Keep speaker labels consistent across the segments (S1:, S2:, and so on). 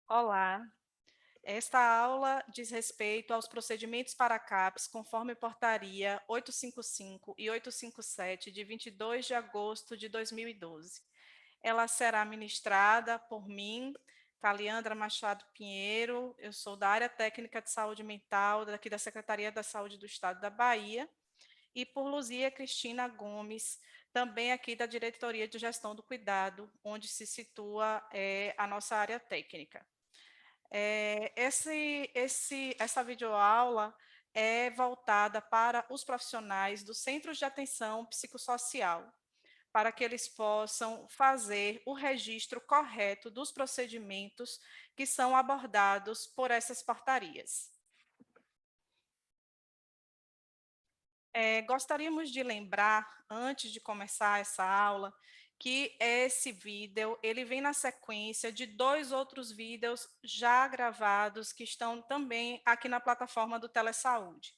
S1: Olá, esta aula diz respeito aos procedimentos para CAPS, conforme portaria 855 e 857, de 22 de agosto de 2012. Ela será ministrada por mim, Caliandra Machado Pinheiro, eu sou da área técnica de saúde mental, daqui da Secretaria da Saúde do Estado da Bahia, e por Luzia Cristina Gomes, também aqui da Diretoria de Gestão do Cuidado, onde se situa a nossa área técnica. Essa videoaula é voltada para os profissionais dos centros de atenção psicossocial, para que eles possam fazer o registro correto dos procedimentos que são abordados por essas portarias. Gostaríamos de lembrar, antes de começar essa aula, que esse vídeo ele vem na sequência de dois outros vídeos já gravados que estão também aqui na plataforma do Telesaúde.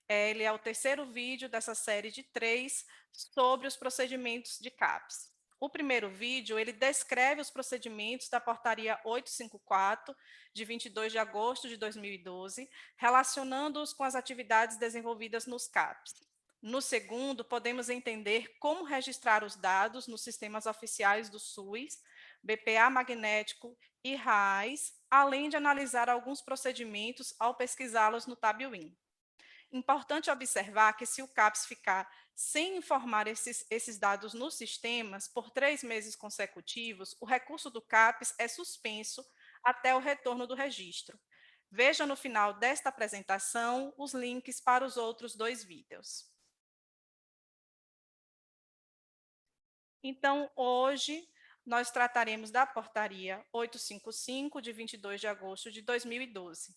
S1: Ele é o terceiro vídeo dessa série de três sobre os procedimentos de CAPS. O primeiro vídeo, ele descreve os procedimentos da portaria 854, de 22 de agosto de 2012, relacionando-os com as atividades desenvolvidas nos CAPS. No segundo, podemos entender como registrar os dados nos sistemas oficiais do SUS, BPA magnético e RAIS, além de analisar alguns procedimentos ao pesquisá-los no TabWin. Importante observar que se o CAPS ficar sem informar esses dados nos sistemas por 3 meses consecutivos, o recurso do CAPS é suspenso até o retorno do registro. Veja no final desta apresentação os links para os outros dois vídeos. Então, hoje, nós trataremos da portaria 855, de 22 de agosto de 2012.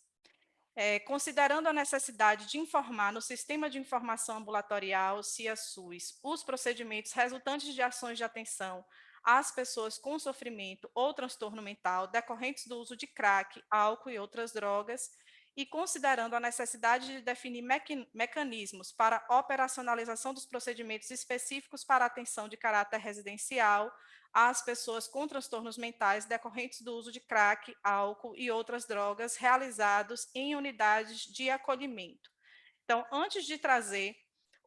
S1: Considerando a necessidade de informar no Sistema de Informação Ambulatorial, SIA-SUS, os procedimentos resultantes de ações de atenção às pessoas com sofrimento ou transtorno mental decorrentes do uso de crack, álcool e outras drogas, e considerando a necessidade de definir mecanismos para operacionalização dos procedimentos específicos para atenção de caráter residencial às pessoas com transtornos mentais decorrentes do uso de crack, álcool e outras drogas realizados em unidades de acolhimento. Então, antes de trazer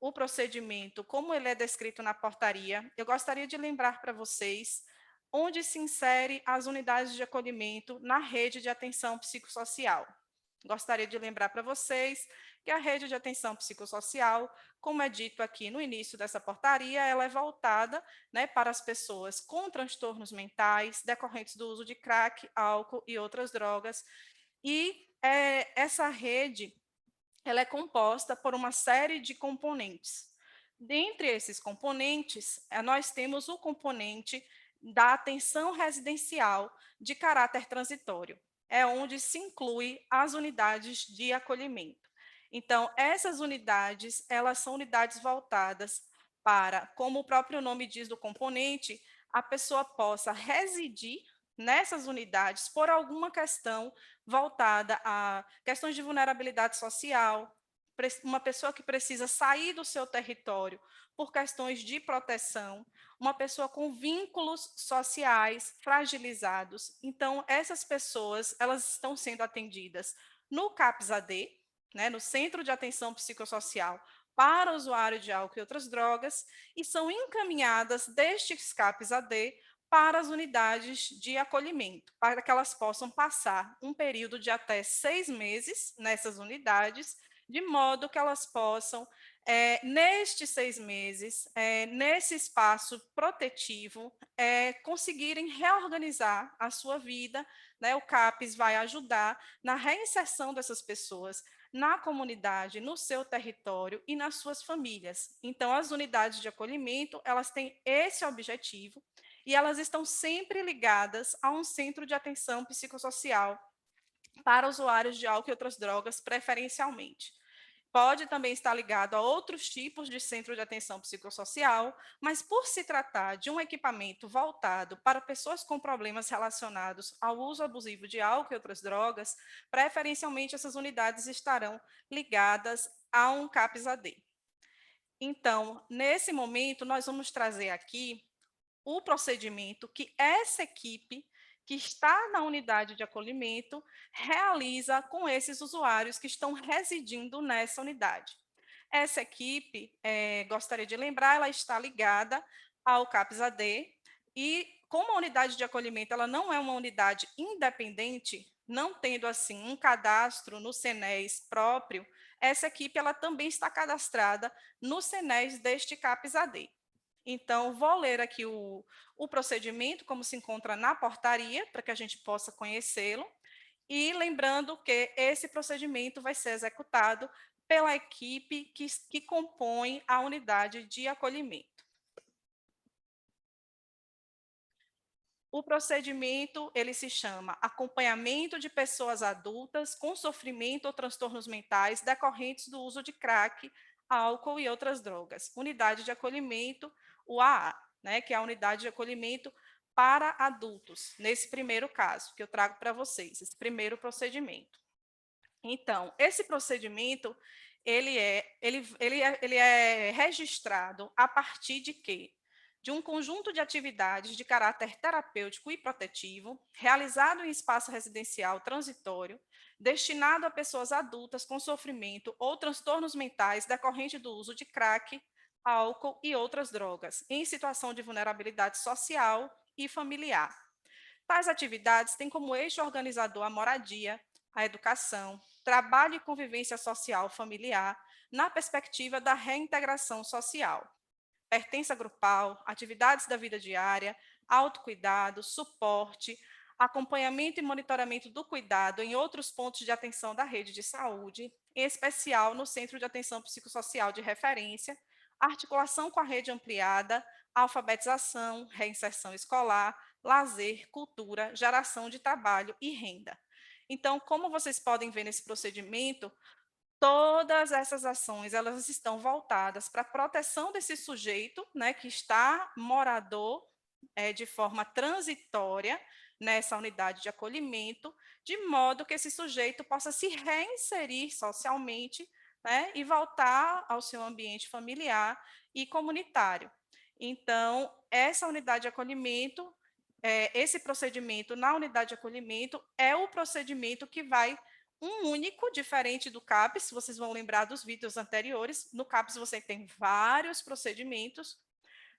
S1: o procedimento, como ele é descrito na portaria, eu gostaria de lembrar para vocês onde se insere as unidades de acolhimento na rede de atenção psicossocial. Gostaria de lembrar para vocês que a rede de atenção psicossocial, como é dito aqui no início dessa portaria, ela é voltada, né, para as pessoas com transtornos mentais decorrentes do uso de crack, álcool e outras drogas. E essa rede ela é composta por uma série de componentes. Dentre esses componentes, nós temos o componente da atenção residencial de caráter transitório, é onde se inclui as unidades de acolhimento. Então, essas unidades, elas são unidades voltadas para, como o próprio nome diz do componente, a pessoa possa residir nessas unidades por alguma questão voltada a questões de vulnerabilidade social, uma pessoa que precisa sair do seu território por questões de proteção, uma pessoa com vínculos sociais fragilizados. Então, essas pessoas, elas estão sendo atendidas no CAPS-AD, né, no Centro de Atenção Psicossocial para usuário de álcool e outras drogas, e são encaminhadas destes CAPS-AD para as unidades de acolhimento, para que elas possam passar um período de até 6 meses nessas unidades, de modo que elas possam, nestes 6 meses, nesse espaço protetivo, conseguirem reorganizar a sua vida, né? O CAPS vai ajudar na reinserção dessas pessoas na comunidade, no seu território e nas suas famílias. Então, as unidades de acolhimento, elas têm esse objetivo e elas estão sempre ligadas a um centro de atenção psicossocial para usuários de álcool e outras drogas, preferencialmente. Pode também estar ligado a outros tipos de centro de atenção psicossocial, mas por se tratar de um equipamento voltado para pessoas com problemas relacionados ao uso abusivo de álcool e outras drogas, preferencialmente essas unidades estarão ligadas a um CAPS-AD. Então, nesse momento, nós vamos trazer aqui o procedimento que essa equipe que está na unidade de acolhimento realiza com esses usuários que estão residindo nessa unidade. Essa equipe, gostaria de lembrar, ela está ligada ao CAPS-AD e, como a unidade de acolhimento ela não é uma unidade independente, não tendo assim um cadastro no CNES próprio, essa equipe ela também está cadastrada no CNES deste CAPS-AD. Então, vou ler aqui o procedimento, como se encontra na portaria, para que a gente possa conhecê-lo. E lembrando que esse procedimento vai ser executado pela equipe que compõe a unidade de acolhimento. O procedimento, ele se chama acompanhamento de pessoas adultas com sofrimento ou transtornos mentais decorrentes do uso de crack, álcool e outras drogas. Unidade de acolhimento, UAA, né, que é a unidade de acolhimento para adultos, nesse primeiro caso, que eu trago para vocês, esse primeiro procedimento. Então, esse procedimento, ele é registrado a partir de quê? De um conjunto de atividades de caráter terapêutico e protetivo, realizado em espaço residencial transitório, destinado a pessoas adultas com sofrimento ou transtornos mentais decorrente do uso de crack, álcool e outras drogas, em situação de vulnerabilidade social e familiar. Tais atividades têm como eixo organizador a moradia, a educação, trabalho e convivência social familiar, na perspectiva da reintegração social. Pertença grupal, atividades da vida diária, autocuidado, suporte, acompanhamento e monitoramento do cuidado em outros pontos de atenção da rede de saúde, em especial no Centro de Atenção Psicossocial de Referência, articulação com a rede ampliada, alfabetização, reinserção escolar, lazer, cultura, geração de trabalho e renda. Então, como vocês podem ver nesse procedimento, todas essas ações, elas estão voltadas para a proteção desse sujeito, né, que está morador de forma transitória nessa unidade de acolhimento, de modo que esse sujeito possa se reinserir socialmente, né, e voltar ao seu ambiente familiar e comunitário. Então, essa unidade de acolhimento, esse procedimento na unidade de acolhimento é o procedimento que vai um único, diferente do CAPS, vocês vão lembrar dos vídeos anteriores. No CAPS você tem vários procedimentos.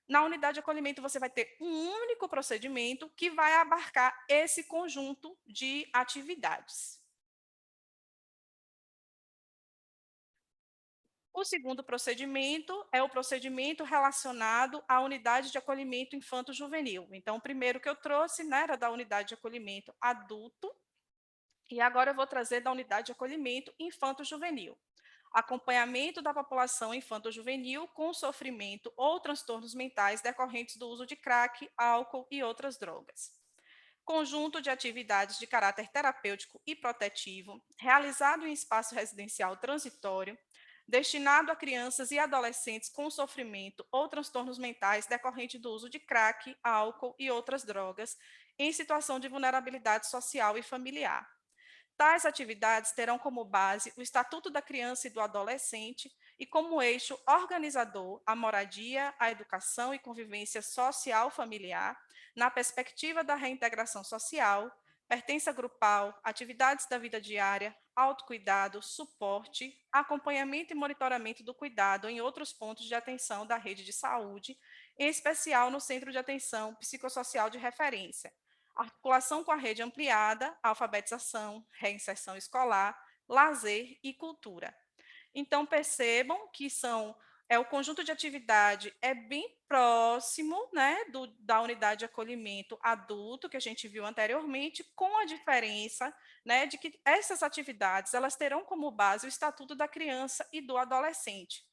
S1: Na unidade de acolhimento você vai ter um único procedimento que vai abarcar esse conjunto de atividades. O segundo procedimento é o procedimento relacionado à unidade de acolhimento infanto-juvenil. Então, o primeiro que eu trouxe, né, era da unidade de acolhimento adulto, e agora eu vou trazer da unidade de acolhimento infanto-juvenil. Acompanhamento da população infanto-juvenil com sofrimento ou transtornos mentais decorrentes do uso de crack, álcool e outras drogas. Conjunto de atividades de caráter terapêutico e protetivo, realizado em espaço residencial transitório, destinado a crianças e adolescentes com sofrimento ou transtornos mentais decorrentes do uso de crack, álcool e outras drogas, em situação de vulnerabilidade social e familiar. Tais atividades terão como base o Estatuto da Criança e do Adolescente e como eixo organizador a moradia, a educação e convivência social familiar, na perspectiva da reintegração social, pertença grupal, atividades da vida diária, autocuidado, suporte, acompanhamento e monitoramento do cuidado em outros pontos de atenção da rede de saúde, em especial no Centro de Atenção Psicossocial de Referência, articulação com a rede ampliada, alfabetização, reinserção escolar, lazer e cultura. Então, percebam que o conjunto de atividade é bem próximo, né, da unidade de acolhimento adulto, que a gente viu anteriormente, com a diferença, né, de que essas atividades elas terão como base o Estatuto da Criança e do Adolescente.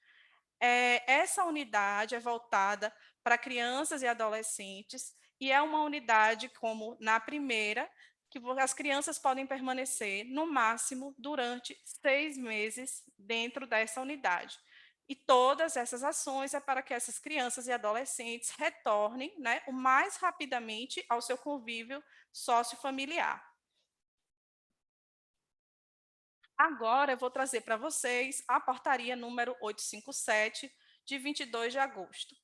S1: Essa unidade é voltada para crianças e adolescentes e é uma unidade, como na primeira, que as crianças podem permanecer, no máximo, durante 6 meses dentro dessa unidade. E todas essas ações é para que essas crianças e adolescentes retornem, né, o mais rapidamente ao seu convívio sociofamiliar. Agora eu vou trazer para vocês a portaria número 857, de 22 de agosto.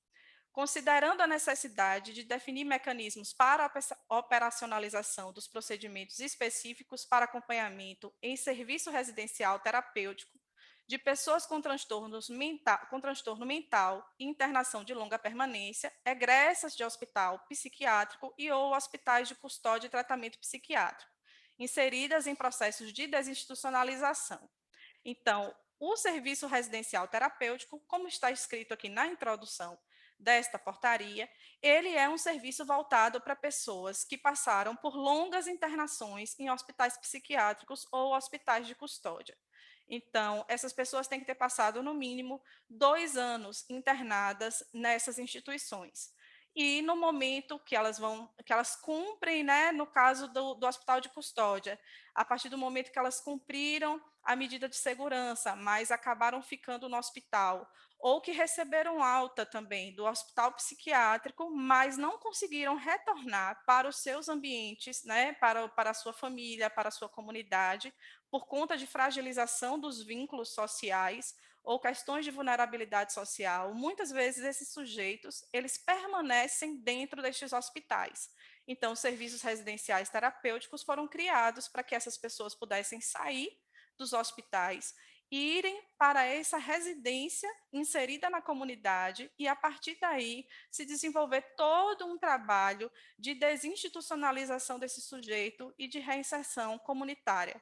S1: Considerando a necessidade de definir mecanismos para a operacionalização dos procedimentos específicos para acompanhamento em serviço residencial terapêutico de pessoas com transtorno mental e internação de longa permanência, egressas de hospital psiquiátrico e ou hospitais de custódia e tratamento psiquiátrico, inseridas em processos de desinstitucionalização. Então, o serviço residencial terapêutico, como está escrito aqui na introdução desta portaria, ele é um serviço voltado para pessoas que passaram por longas internações em hospitais psiquiátricos ou hospitais de custódia. Então, essas pessoas têm que ter passado, no mínimo, 2 anos internadas nessas instituições. E no momento que elas cumprem, né, no caso do hospital de custódia, a partir do momento que elas cumpriram a medida de segurança, mas acabaram ficando no hospital, ou que receberam alta também do hospital psiquiátrico, mas não conseguiram retornar para os seus ambientes, né, para a sua família, para a sua comunidade, por conta de fragilização dos vínculos sociais ou questões de vulnerabilidade social, muitas vezes esses sujeitos, eles permanecem dentro destes hospitais. Então, serviços residenciais terapêuticos foram criados para que essas pessoas pudessem sair dos hospitais, irem para essa residência inserida na comunidade e, a partir daí, se desenvolver todo um trabalho de desinstitucionalização desse sujeito e de reinserção comunitária.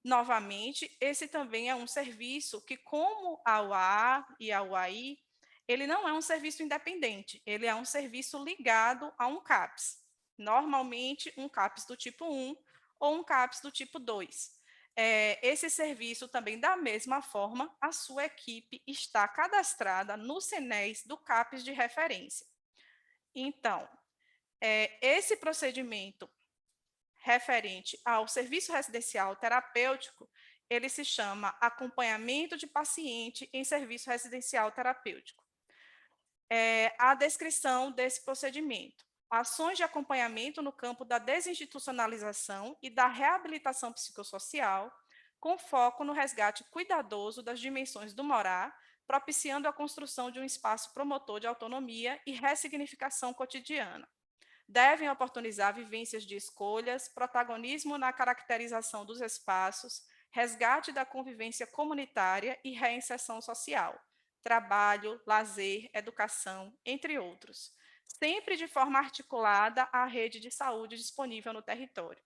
S1: Novamente, esse também é um serviço que, como a UAA e a UAI, ele não é um serviço independente, ele é um serviço ligado a um CAPS, normalmente um CAPS do tipo 1 ou um CAPS do tipo 2. Esse serviço também, da mesma forma, a sua equipe está cadastrada no CNES do CAPS de referência. Então, esse procedimento referente ao serviço residencial terapêutico, ele se chama acompanhamento de paciente em serviço residencial terapêutico. A descrição desse procedimento: ações de acompanhamento no campo da desinstitucionalização e da reabilitação psicossocial, com foco no resgate cuidadoso das dimensões do morar, propiciando a construção de um espaço promotor de autonomia e ressignificação cotidiana. Devem oportunizar vivências de escolhas, protagonismo na caracterização dos espaços, resgate da convivência comunitária e reinserção social, trabalho, lazer, educação, entre outros, sempre de forma articulada à rede de saúde disponível no território.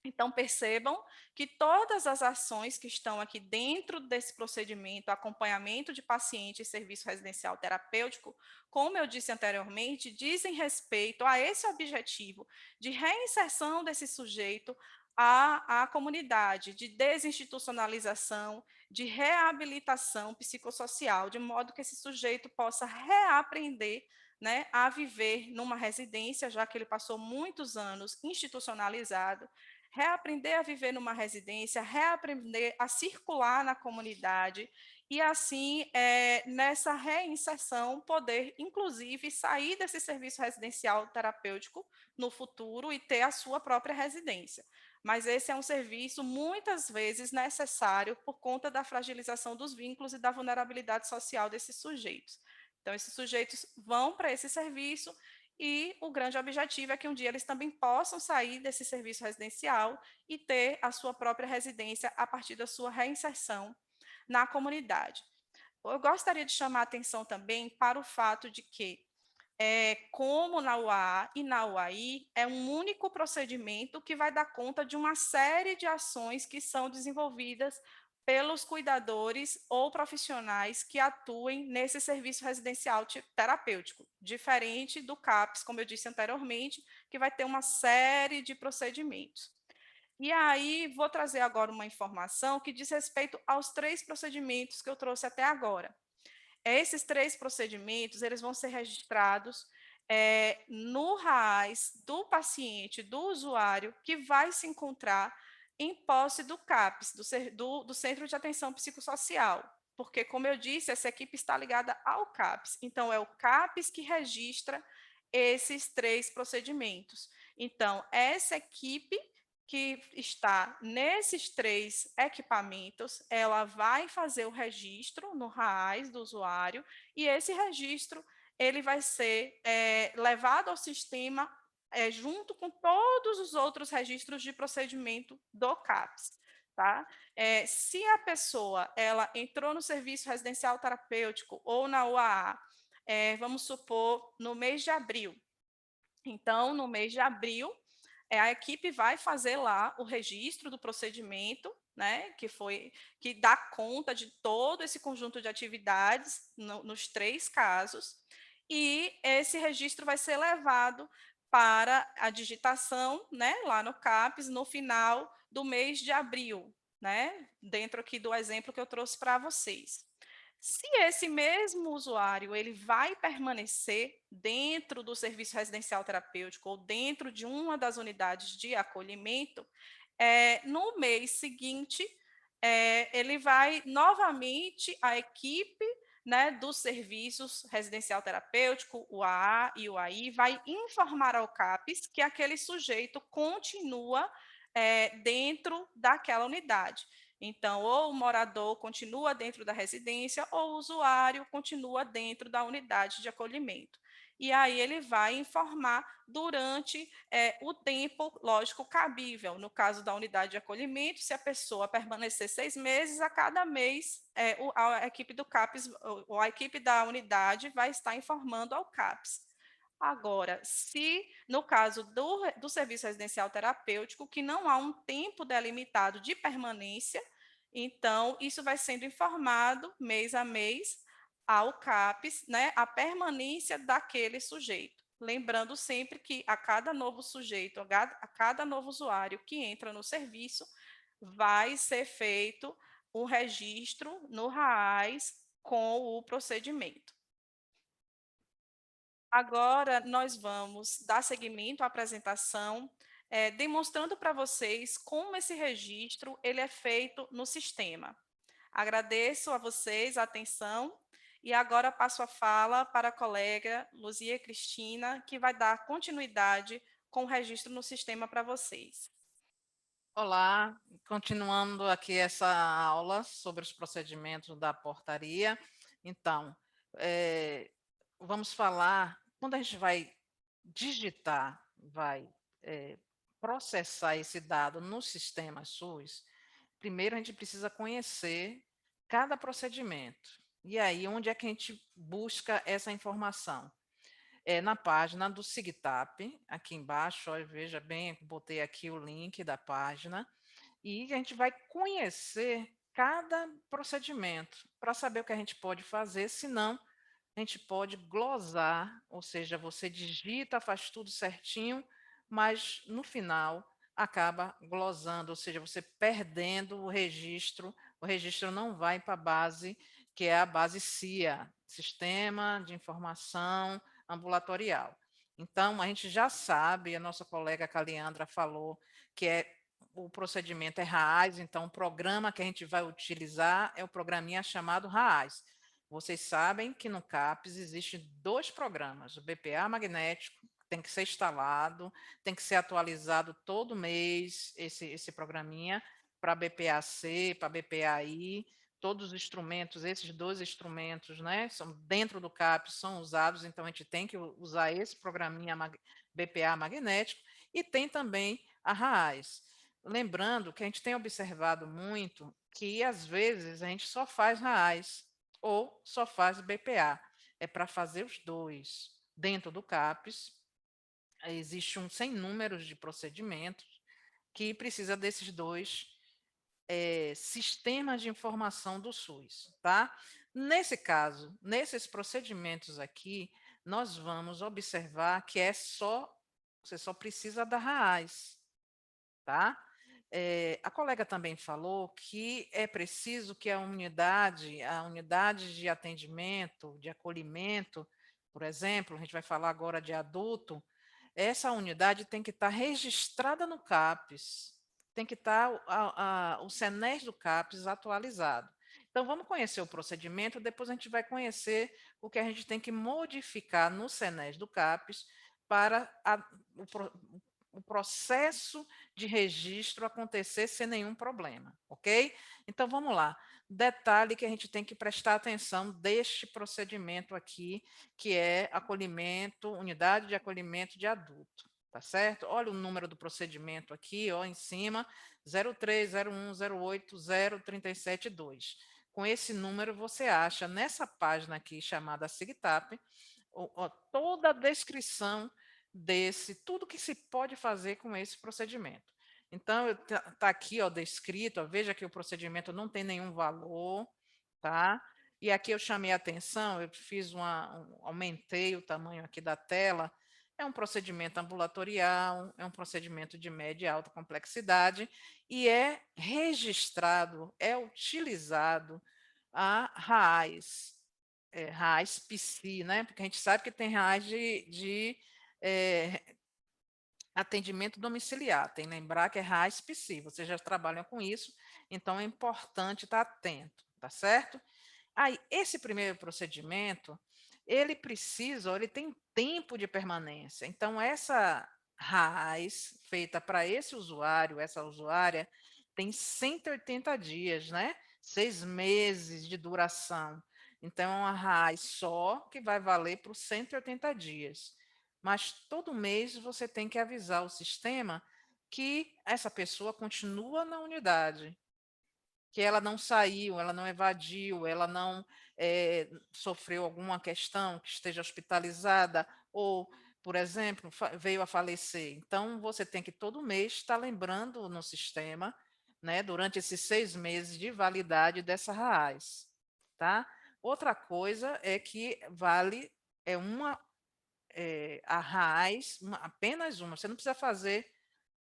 S1: Então, percebam que todas as ações que estão aqui dentro desse procedimento, acompanhamento de paciente em serviço residencial terapêutico, como eu disse anteriormente, dizem respeito a esse objetivo de reinserção desse sujeito à comunidade, de desinstitucionalização, de reabilitação psicossocial, de modo que esse sujeito possa reaprender, né, a viver numa residência, já que ele passou muitos anos institucionalizado, reaprender a viver numa residência, reaprender a circular na comunidade e, assim, nessa reinserção, poder, inclusive, sair desse serviço residencial terapêutico no futuro e ter a sua própria residência. Mas esse é um serviço, muitas vezes, necessário por conta da fragilização dos vínculos e da vulnerabilidade social desses sujeitos. Então, esses sujeitos vão para esse serviço e o grande objetivo é que um dia eles também possam sair desse serviço residencial e ter a sua própria residência a partir da sua reinserção na comunidade. Eu gostaria de chamar a atenção também para o fato de que, como na UAA e na UAI, é um único procedimento que vai dar conta de uma série de ações que são desenvolvidas pelos cuidadores ou profissionais que atuem nesse serviço residencial terapêutico, diferente do CAPS, como eu disse anteriormente, que vai ter uma série de procedimentos. E aí, vou trazer agora uma informação que diz respeito aos 3 procedimentos que eu trouxe até agora. Esses 3 procedimentos, eles vão ser registrados no RAAS do paciente, do usuário, que vai se encontrar em posse do CAPS, do Centro de Atenção Psicossocial, porque, como eu disse, essa equipe está ligada ao CAPS. Então, é o CAPS que registra esses 3 procedimentos. Então, essa equipe que está nesses 3 equipamentos, ela vai fazer o registro no RAAS do usuário, e esse registro ele vai ser levado ao sistema junto com todos os outros registros de procedimento do CAPS. Tá? Se a pessoa ela entrou no serviço residencial terapêutico ou na UAA, vamos supor, no mês de abril. Então, no mês de abril, a equipe vai fazer lá o registro do procedimento, né, que dá conta de todo esse conjunto de atividades nos 3 casos, e esse registro vai ser levado para a digitação, né, lá no CAPES, no final do mês de abril, né, dentro aqui do exemplo que eu trouxe para vocês. Se esse mesmo usuário ele vai permanecer dentro do serviço residencial terapêutico ou dentro de uma das unidades de acolhimento, no mês seguinte, ele vai novamente, a equipe, né, dos serviços residencial terapêutico, o AA e o AI, vai informar ao CAPES que aquele sujeito continua dentro daquela unidade. Então, ou o morador continua dentro da residência, ou o usuário continua dentro da unidade de acolhimento. E aí ele vai informar durante o tempo, lógico, cabível. No caso da unidade de acolhimento, se a pessoa permanecer 6 meses, a cada mês a equipe do CAPES, ou a equipe da unidade vai estar informando ao CAPES. Agora, se no caso do serviço residencial terapêutico, que não há um tempo delimitado de permanência, então isso vai sendo informado mês a mês ao CAPES, né, a permanência daquele sujeito. Lembrando sempre que a cada novo sujeito, a cada novo usuário que entra no serviço, vai ser feito um registro no RAAS com o procedimento. Agora, nós vamos dar seguimento à apresentação, demonstrando para vocês como esse registro ele é feito no sistema. Agradeço a vocês a atenção e agora passo a fala para a colega Luzia Cristina, que vai dar continuidade com o registro no sistema para vocês.
S2: Olá, continuando aqui essa aula sobre os procedimentos da portaria. Então, vamos falar, quando a gente vai digitar, vai processar esse dado no sistema SUS, primeiro a gente precisa conhecer cada procedimento. E aí, onde é que a gente busca essa informação? Na página do SIGTAP, aqui embaixo, ó, veja bem, botei aqui o link da página, e a gente vai conhecer cada procedimento para saber o que a gente pode fazer, senão a gente pode glosar, ou seja, você digita, faz tudo certinho, mas no final acaba glosando, ou seja, você perdendo o registro não vai para a base, que é a base CIA, Sistema de Informação Ambulatorial. Então, a gente já sabe, a nossa colega Caliandra falou, que o procedimento é RAAS, então o programa que a gente vai utilizar é o programinha chamado RAAS. Vocês sabem que no CAPES existem 2 programas, o BPA magnético, tem que ser instalado, tem que ser atualizado todo mês esse programinha, para BPA-C, para BPA-I, todos os instrumentos, esses 2 instrumentos, né, são dentro do CAPES, são usados, então a gente tem que usar esse programinha BPA magnético, e tem também a RAAS. Lembrando que a gente tem observado muito que, às vezes, a gente só faz RAAS ou só faz BPA. É para fazer os 2. Dentro do CAPES, existe um sem números de procedimentos que precisa desses 2 sistemas de informação do SUS, tá? Nesse caso, nesses procedimentos aqui, nós vamos observar que você só precisa da RAAS, tá? A colega também falou que é preciso que a unidade de atendimento, de acolhimento, por exemplo, a gente vai falar agora de adulto, essa unidade tem que estar registrada no CAPES, tem que estar o CENES do CAPES atualizado. Então, vamos conhecer o procedimento, depois a gente vai conhecer o que a gente tem que modificar no CENES do CAPES para o processo de registro acontecer sem nenhum problema, ok? Então, vamos lá. Detalhe que a gente tem que prestar atenção deste procedimento aqui, que é acolhimento, unidade de acolhimento de adulto, tá certo? Olha o número do procedimento aqui, ó, em cima, 03, 01, 08, 0372. Com esse número, você acha nessa página aqui chamada SIGTAP, toda a descrição desse, tudo que se pode fazer com esse procedimento. Então, tá aqui, ó, descrito, ó, veja que o procedimento não tem nenhum valor, tá? E aqui eu chamei a atenção, eu fiz aumentei o tamanho aqui da tela, é um procedimento ambulatorial, é um procedimento de média e alta complexidade, e é registrado, é utilizado a RAAS, RAAS PSI, né? Porque a gente sabe que tem RAAS de atendimento domiciliar, tem que lembrar que é RAAS PSI, vocês já trabalham com isso, então é importante estar atento, tá certo? Aí, esse primeiro procedimento, ele precisa, ele tem tempo de permanência. Então, essa RAAS feita para esse usuário, essa usuária, tem 180 dias, né? 6 meses de duração. Então, é uma RAAS só que vai valer por 180 dias. Mas todo mês você tem que avisar o sistema que essa pessoa continua na unidade, que ela não saiu, ela não evadiu, ela não sofreu alguma questão, que esteja hospitalizada ou, por exemplo, veio a falecer. Então, você tem que todo mês estar lembrando no sistema, né, durante esses 6 meses de validade dessa RAAS, tá? Outra coisa é que vale a RAAS, apenas uma, você não precisa fazer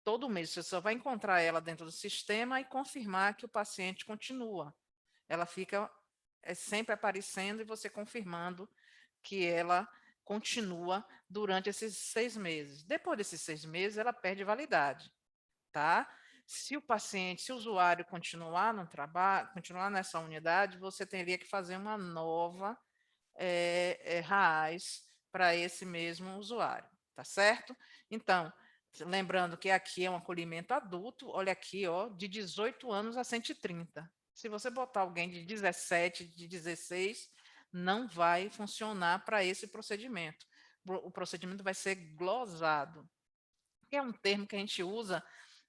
S2: todo mês, você só vai encontrar ela dentro do sistema e confirmar que o paciente continua. Ela fica sempre aparecendo e você confirmando que ela continua durante esses 6 meses. Depois desses 6 meses, ela perde validade, tá? Se o usuário continuar no trabalho, continuar nessa unidade, você teria que fazer uma nova RAAS para esse mesmo usuário, tá certo? Então, lembrando que aqui é um acolhimento adulto, olha aqui, ó, de 18 anos a 130. Se você botar alguém de 17, de 16, não vai funcionar para esse procedimento. O procedimento vai ser glosado, que é um termo que a gente usa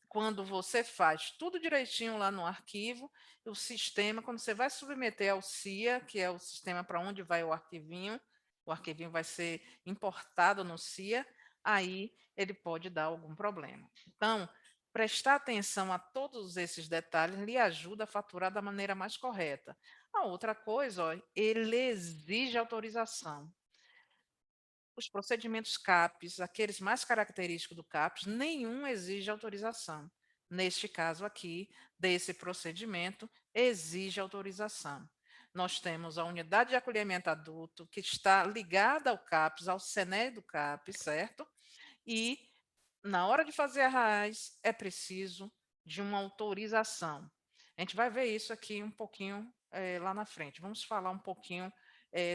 S2: quando você faz tudo direitinho lá no arquivo, o sistema, quando você vai submeter ao CIA, que é o sistema para onde vai o arquivinho vai ser importado no CIA, aí ele pode dar algum problema. Então, prestar atenção a todos esses detalhes lhe ajuda a faturar da maneira mais correta. A outra coisa, ó, ele exige autorização. Os procedimentos CAPES, aqueles mais característicos do CAPES, nenhum exige autorização. Neste caso aqui, desse procedimento, exige autorização. Nós temos a unidade de acolhimento adulto, que está ligada ao CAPES, ao CENE do CAPES, certo? E, na hora de fazer a RAAS, é preciso de uma autorização. A gente vai ver isso aqui um pouquinho lá na frente. Vamos falar um pouquinho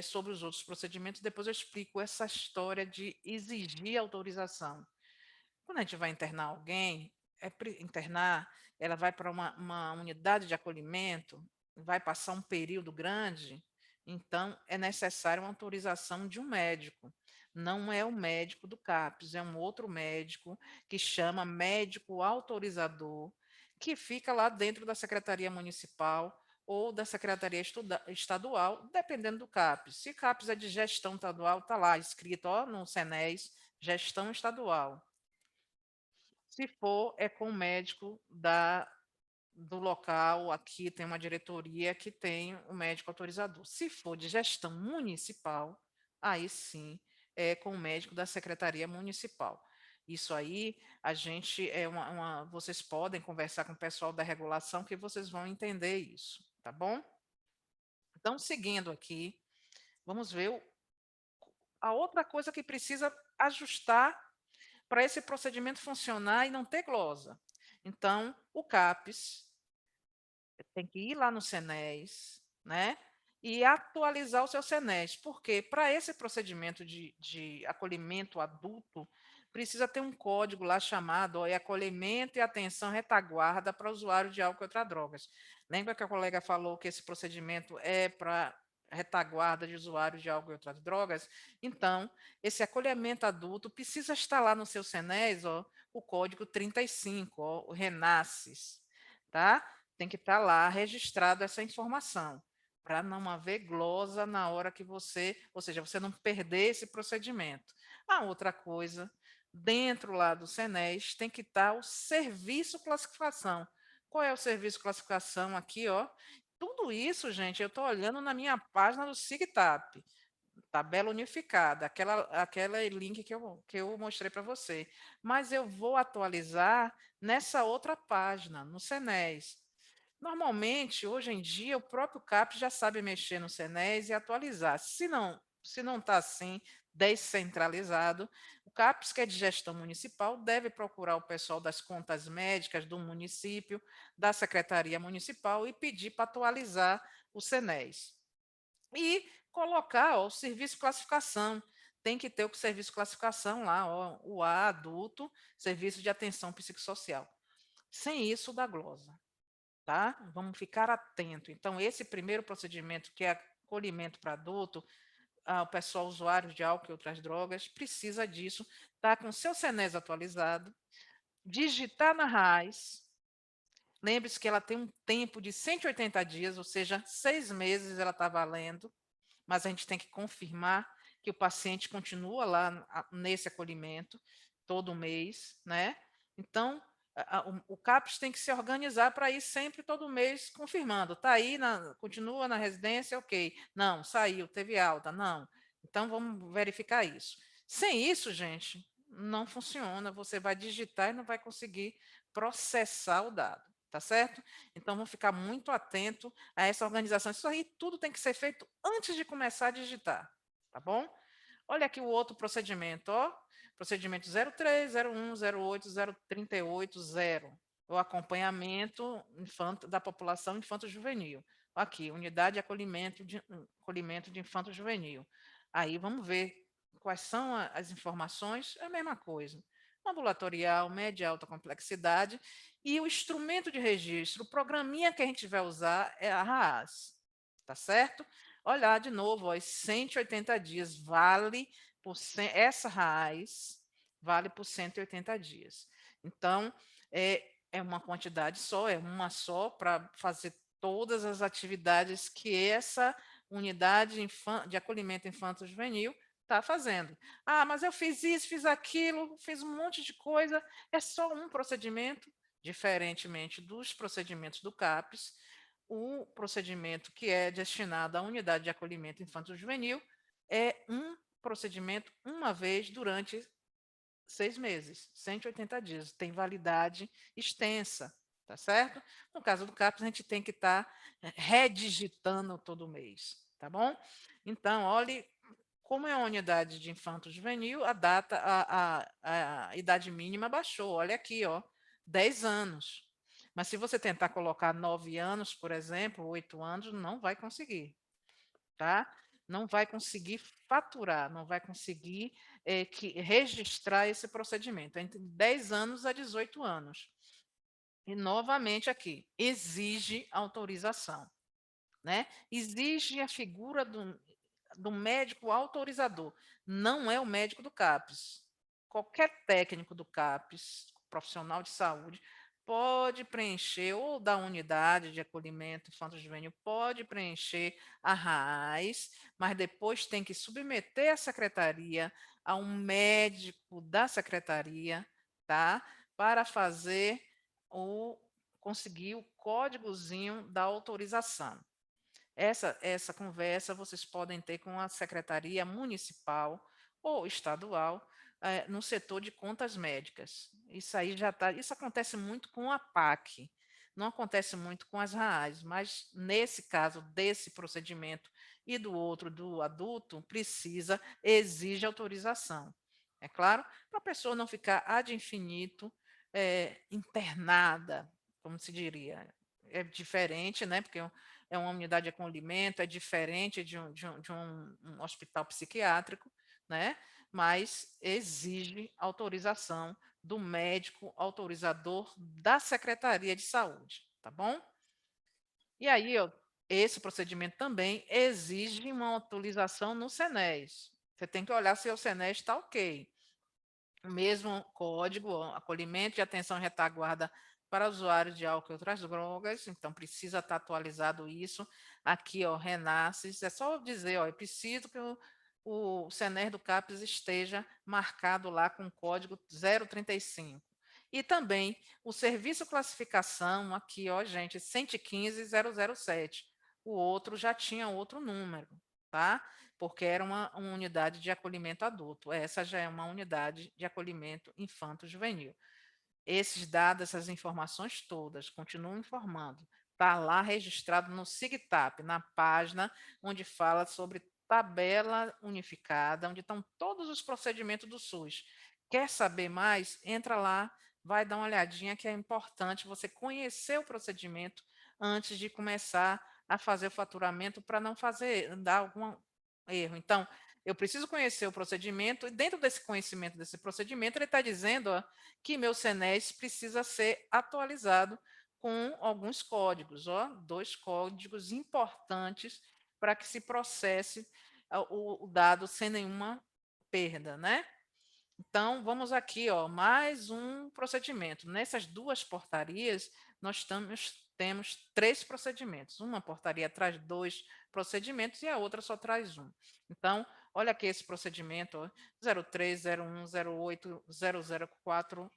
S2: sobre os outros procedimentos, depois eu explico essa história de exigir autorização. Quando a gente vai internar alguém, internar, ela vai para uma unidade de acolhimento, vai passar um período grande, então é necessária uma autorização de um médico. Não é o médico do CAPES, é um outro médico que chama médico autorizador, que fica lá dentro da Secretaria Municipal ou da Secretaria Estadual, dependendo do CAPES. Se CAPES é de gestão estadual, está lá escrito ó, no CENES, gestão estadual. Se for, é com o médico do local, aqui tem uma diretoria que tem o médico autorizador. Se for de gestão municipal, aí sim é com o médico da Secretaria Municipal. Isso aí, a gente vocês podem conversar com o pessoal da regulação que vocês vão entender isso, tá bom? Então, seguindo aqui, vamos ver a outra coisa que precisa ajustar para esse procedimento funcionar e não ter glosa. Então, o CAPES tem que ir lá no CENES, né? E atualizar o seu CENES. Porque para esse procedimento de acolhimento adulto, precisa ter um código lá chamado acolhimento e atenção retaguarda para usuários de álcool e outras drogas. Lembra que a colega falou que esse procedimento é para retaguarda de usuários de álcool e outras drogas? Então, esse acolhimento adulto precisa estar lá no seu CNES, o código 35, o RENASSES, tá? Tem que estar lá registrado essa informação, para não haver glosa na hora que você, ou seja, você não perder esse procedimento. A outra coisa, dentro lá do CNES, tem que estar o serviço classificação. Qual é o serviço classificação aqui, ó? Tudo isso, gente, eu estou olhando na minha página do SIGTAP, tabela unificada, aquela link que eu mostrei para você. Mas eu vou atualizar nessa outra página, no CNES. Normalmente, hoje em dia, o próprio CAP já sabe mexer no CNES e atualizar. Se não está assim, descentralizado, o CAPES, que é de gestão municipal, deve procurar o pessoal das contas médicas do município, da Secretaria Municipal e pedir para atualizar o CNES. E colocar ó, o serviço de classificação. Tem que ter o serviço de classificação lá, ó, o A, adulto, serviço de atenção psicossocial. Sem isso, dá glosa. Tá? Vamos ficar atento. Então, esse primeiro procedimento, que é acolhimento para adulto, o pessoal usuário de álcool e outras drogas, precisa disso, tá com seu CNES atualizado, digitar na RAIS. Lembre-se que ela tem um tempo de 180 dias, ou seja, 6 meses ela está valendo, mas a gente tem que confirmar que o paciente continua lá nesse acolhimento todo mês, né? Então, o CAPES tem que se organizar para ir sempre todo mês confirmando. Está aí, continua na residência, ok. Não, saiu, teve alta, não. Então, vamos verificar isso. Sem isso, gente, não funciona. Você vai digitar e não vai conseguir processar o dado, tá certo? Então, vamos ficar muito atento a essa organização. Isso aí tudo tem que ser feito antes de começar a digitar, tá bom? Olha aqui o outro procedimento, ó. Procedimento 03, 01, 08, 038, 0. O acompanhamento da população infanto-juvenil. Aqui, unidade de acolhimento de infanto-juvenil. Aí vamos ver quais são as informações, é a mesma coisa. Ambulatorial, média e alta complexidade, e o instrumento de registro, o programinha que a gente vai usar é a RAAS, tá certo? Olhar de novo, ó, os 180 dias vale essa RAAS vale por 180 dias. Então, é uma quantidade só, é uma só para fazer todas as atividades que essa unidade de acolhimento infanto-juvenil está fazendo. Ah, mas eu fiz isso, fiz aquilo, fiz um monte de coisa, é só um procedimento, diferentemente dos procedimentos do CAPES, o procedimento que é destinado à unidade de acolhimento infanto-juvenil é um procedimento uma vez durante 6 meses, 180 dias, tem validade extensa, tá certo? No caso do CAPES, a gente tem que estar redigitando todo mês, tá bom? Então, olhe, como é uma unidade de infanto-juvenil, a idade mínima baixou, olha aqui, ó, 10 anos. Mas se você tentar colocar 9 anos, por exemplo, 8 anos, não vai conseguir, tá? Não vai conseguir faturar, não vai conseguir registrar esse procedimento, entre 10 anos a 18 anos. E, novamente, aqui, exige autorização, né? Exige a figura do médico autorizador, não é o médico do CAPES. Qualquer técnico do CAPES, profissional de saúde, pode preencher, ou da unidade de acolhimento infanto-juvenil, pode preencher a RAIS, mas depois tem que submeter a secretaria a um médico da secretaria, tá? Para fazer conseguir o códigozinho da autorização. Essa conversa vocês podem ter com a secretaria municipal ou estadual no setor de contas médicas. Isso aí já está. Isso acontece muito com a PAC, não acontece muito com as RAAs, mas nesse caso desse procedimento e do outro do adulto exige autorização. É claro, para a pessoa não ficar ad infinito internada, como se diria. É diferente, né? Porque é uma unidade de acolhimento, é diferente de um hospital psiquiátrico, né? mas exige autorização do médico autorizador da Secretaria de Saúde, tá bom? E aí, ó, esse procedimento também exige uma autorização no SENES. Você tem que olhar se o SENES está ok. O mesmo código, ó, acolhimento e atenção retaguarda para usuários de álcool e outras drogas, então precisa estar atualizado isso. Aqui, ó, Renasces, é só dizer, ó, eu preciso que o SENES do CAPES esteja marcado lá com o código 035. E também o serviço classificação, aqui, ó, gente, 115007. O outro já tinha outro número, tá? Porque era uma unidade de acolhimento adulto. Essa já é uma unidade de acolhimento infanto-juvenil. Esses dados, essas informações todas, continuam informando. Está lá registrado no SIGTAP, na página onde fala sobre tabela unificada, onde estão todos os procedimentos do SUS. Quer saber mais? Entra lá, vai dar uma olhadinha, que é importante você conhecer o procedimento antes de começar a fazer o faturamento, para não fazer, dar algum erro. Então, eu preciso conhecer o procedimento, e dentro desse conhecimento desse procedimento, ele está dizendo, ó, que meu SENES precisa ser atualizado com alguns códigos, ó, 2 códigos importantes para que se processe o dado sem nenhuma perda, né? Então, vamos aqui, ó, mais um procedimento. Nessas 2 portarias, nós temos 3 procedimentos. Uma portaria traz 2 procedimentos e a outra só traz um. Então, olha aqui esse procedimento, ó, 03, 01, 08, 004,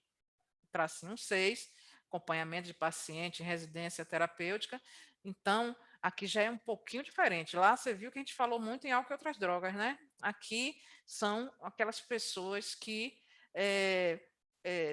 S2: 16, acompanhamento de paciente em residência terapêutica. Então, aqui já é um pouquinho diferente. Lá você viu que a gente falou muito em álcool e outras drogas, né? Aqui são aquelas pessoas que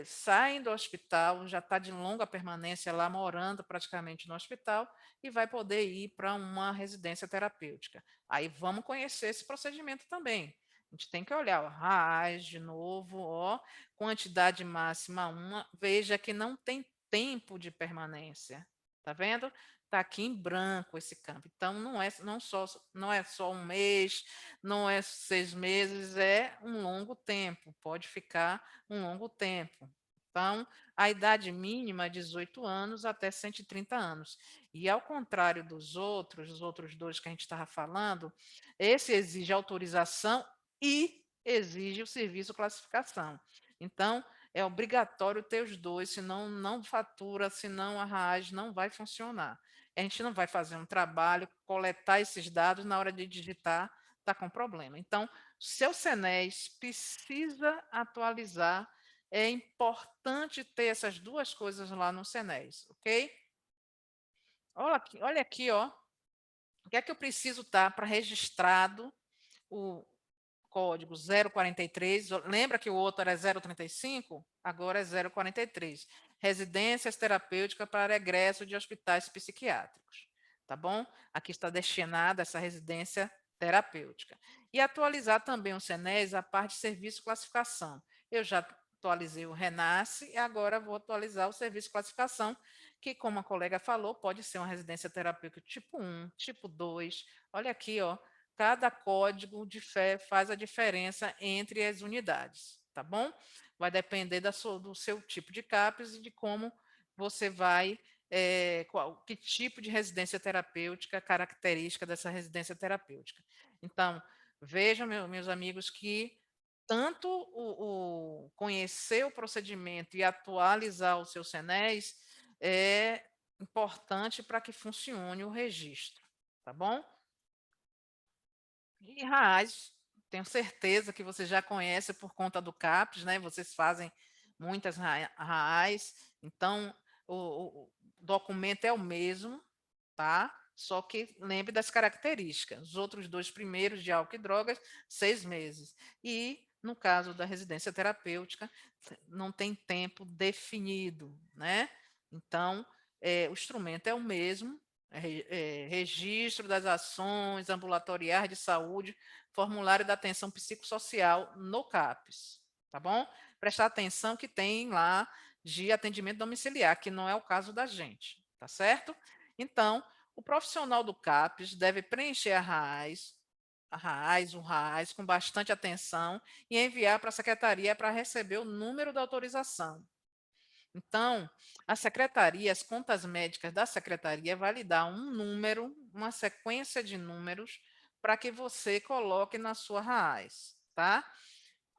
S2: saem do hospital, já está de longa permanência lá, morando praticamente no hospital, e vai poder ir para uma residência terapêutica. Aí vamos conhecer esse procedimento também. A gente tem que olhar o RAAS de novo, ó, quantidade máxima 1, veja que não tem tempo de permanência. Tá vendo? Está aqui em branco esse campo. Então, não é só um mês, não é 6 meses, é um longo tempo, pode ficar um longo tempo. Então, a idade mínima é 18 anos até 130 anos. E ao contrário dos outros, os outros 2 que a gente estava falando, esse exige autorização e exige o serviço classificação. Então, é obrigatório ter os 2, senão não fatura, senão a RAAS não vai funcionar. A gente não vai fazer um trabalho, coletar esses dados, na hora de digitar, está com problema. Então, seu SENES precisa atualizar, é importante ter essas 2 coisas lá no SENES, ok? Olha aqui, ó, o que é que eu preciso estar para registrado o código 043, lembra que o outro era 035? Agora é 043. Residências terapêuticas para egresso de hospitais psiquiátricos. Tá bom? Aqui está destinada essa residência terapêutica. E atualizar também o SENES a parte de serviço de classificação. Eu já atualizei o Renasce e agora vou atualizar o serviço de classificação, que, como a colega falou, pode ser uma residência terapêutica tipo 1, tipo 2. Olha aqui, ó, cada código de fé faz a diferença entre as unidades, tá bom? Vai depender do seu tipo de CAPES e de como você vai, que tipo de residência terapêutica, característica dessa residência terapêutica. Então, vejam, meus amigos, que tanto o conhecer o procedimento e atualizar o seu SENES é importante para que funcione o registro, tá bom? E RAAS, tenho certeza que você já conhece por conta do CAPES, né? Vocês fazem muitas RAAS, então o documento é o mesmo, tá? Só que lembre das características. Os outros 2 primeiros de álcool e drogas, 6 meses. E, no caso da residência terapêutica, não tem tempo definido, né? Então, o instrumento é o mesmo, registro das ações ambulatoriais de saúde, formulário da atenção psicossocial no CAPES, tá bom? Prestar atenção que tem lá de atendimento domiciliar, que não é o caso da gente, tá certo? Então, o profissional do CAPES deve preencher a RAAS, RAIS, o RAIS, com bastante atenção e enviar para a secretaria para receber o número da autorização. Então, a secretaria, as contas médicas da secretaria vai lhe dar um número, uma sequência de números para que você coloque na sua RAIS, tá?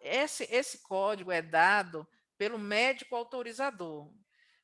S2: Esse código é dado pelo médico autorizador.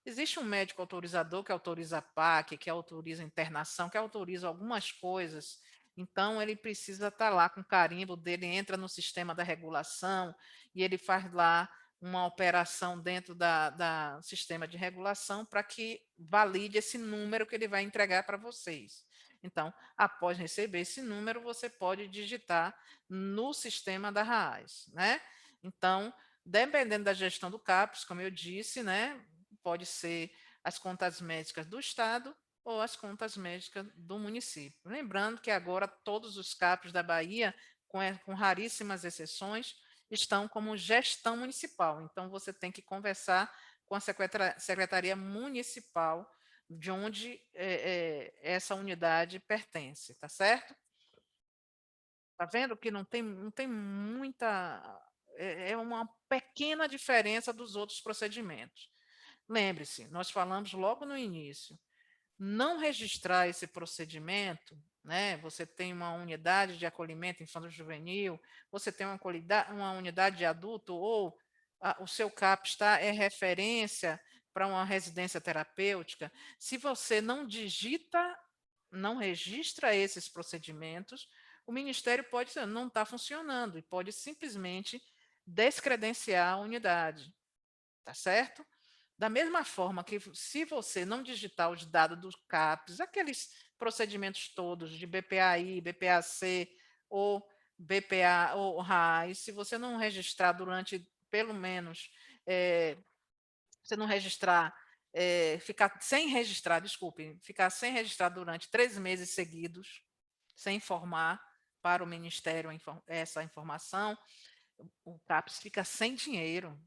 S2: Existe um médico autorizador que autoriza a PAC, que autoriza a internação, que autoriza algumas coisas. Então, ele precisa estar lá com o carimbo dele, entra no sistema da regulação e ele faz lá uma operação dentro da sistema de regulação para que valide esse número que ele vai entregar para vocês. Então, após receber esse número, você pode digitar no sistema da RAAS, né? Então, dependendo da gestão do CAPES, como eu disse, né, pode ser as contas médicas do Estado ou as contas médicas do município. Lembrando que agora todos os CAPES da Bahia, com raríssimas exceções, estão como gestão municipal. Então, você tem que conversar com a Secretaria Municipal de onde essa unidade pertence, tá certo? Tá vendo que não tem muita. É uma pequena diferença dos outros procedimentos. Lembre-se, nós falamos logo no início, não registrar esse procedimento, né? Você tem uma unidade de acolhimento infanto-juvenil, você tem uma unidade de adulto, ou o seu CAP é referência para uma residência terapêutica. Se você não digita, não registra esses procedimentos, o Ministério pode dizer, não está funcionando, e pode simplesmente descredenciar a unidade, tá certo? Da mesma forma que se você não digitar os dados do CAPES, aqueles procedimentos todos de BPAI, BPAC ou BPA ou RAIS, se você não registrar durante, pelo menos, você não registrar, ficar sem registrar, desculpe, ficar sem registrar durante 3 meses seguidos, sem informar para o Ministério essa informação, o CAPES fica sem dinheiro,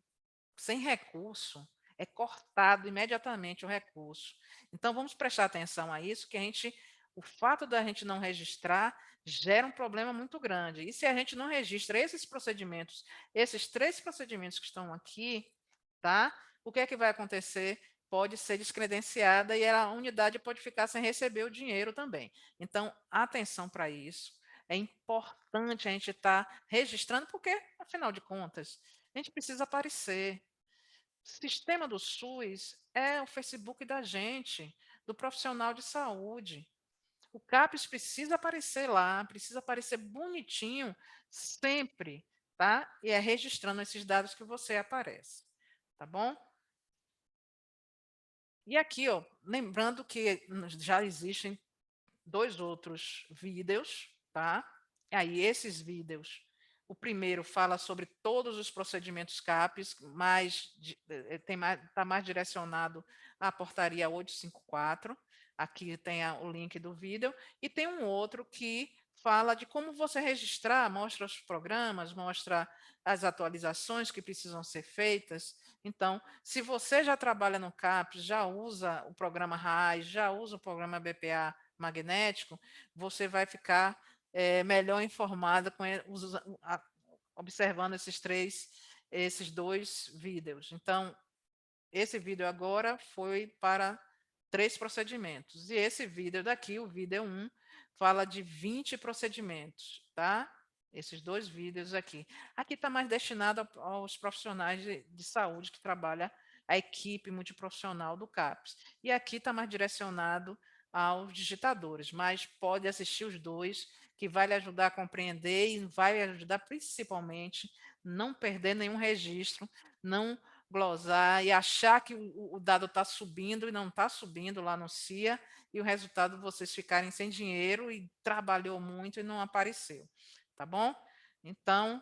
S2: sem recurso, é cortado imediatamente o recurso. Então, vamos prestar atenção a isso, que o fato da gente não registrar gera um problema muito grande. E se a gente não registra esses procedimentos, esses 3 procedimentos que estão aqui, tá? O que é que vai acontecer? Pode ser descredenciada e a unidade pode ficar sem receber o dinheiro também. Então, atenção para isso. É importante a gente estar registrando, porque, afinal de contas, a gente precisa aparecer. O sistema do SUS é o Facebook da gente, do profissional de saúde. O CAPES precisa aparecer lá, precisa aparecer bonitinho sempre, tá? E é registrando esses dados que você aparece, tá bom? E aqui, ó, lembrando que já existem 2 outros vídeos, tá? Aí esses vídeos, o primeiro fala sobre todos os procedimentos CAPES, está mais direcionado à portaria 854. Aqui tem o link do vídeo, e tem um outro que fala de como você registrar, mostra os programas, mostra as atualizações que precisam ser feitas. Então, se você já trabalha no CAPES, já usa o programa RAIS, já usa o programa BPA magnético, você vai ficar melhor informada observando esses 2 vídeos. Então, esse vídeo agora foi para 3 procedimentos. E esse vídeo daqui, o vídeo 1, fala de 20 procedimentos, tá? Esses 2 vídeos aqui. Aqui está mais destinado aos profissionais de saúde que trabalham a equipe multiprofissional do CAPES. E aqui está mais direcionado aos digitadores, mas pode assistir os 2, que vai lhe ajudar a compreender e vai lhe ajudar principalmente não perder nenhum registro, não glosar e achar que o dado está subindo e não está subindo lá no CIA, e o resultado vocês ficarem sem dinheiro e trabalhou muito e não apareceu, tá bom? Então,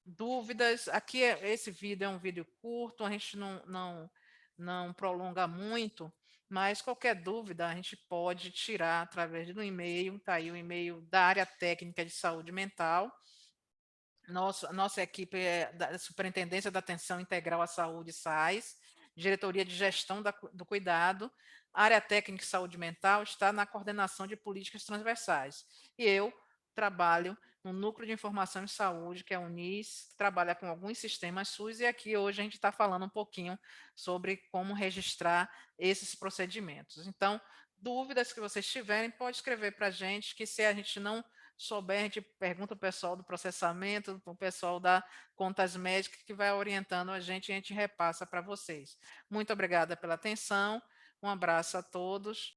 S2: dúvidas, aqui esse vídeo é um vídeo curto, a gente não prolonga muito, mas qualquer dúvida a gente pode tirar através do e-mail, tá aí o e-mail da área técnica de saúde mental. Nossa equipe é da Superintendência da Atenção Integral à Saúde, SAIS, Diretoria de Gestão do Cuidado, área técnica de saúde mental está na coordenação de políticas transversais. E eu trabalho no Núcleo de Informação em Saúde, que é o NIS, que trabalha com alguns sistemas SUS, e aqui hoje a gente está falando um pouquinho sobre como registrar esses procedimentos. Então, dúvidas que vocês tiverem, pode escrever para a gente, que se a gente não souber, a gente pergunta o pessoal do processamento, o pessoal da contas médicas, que vai orientando a gente e a gente repassa para vocês. Muito obrigada pela atenção, um abraço a todos.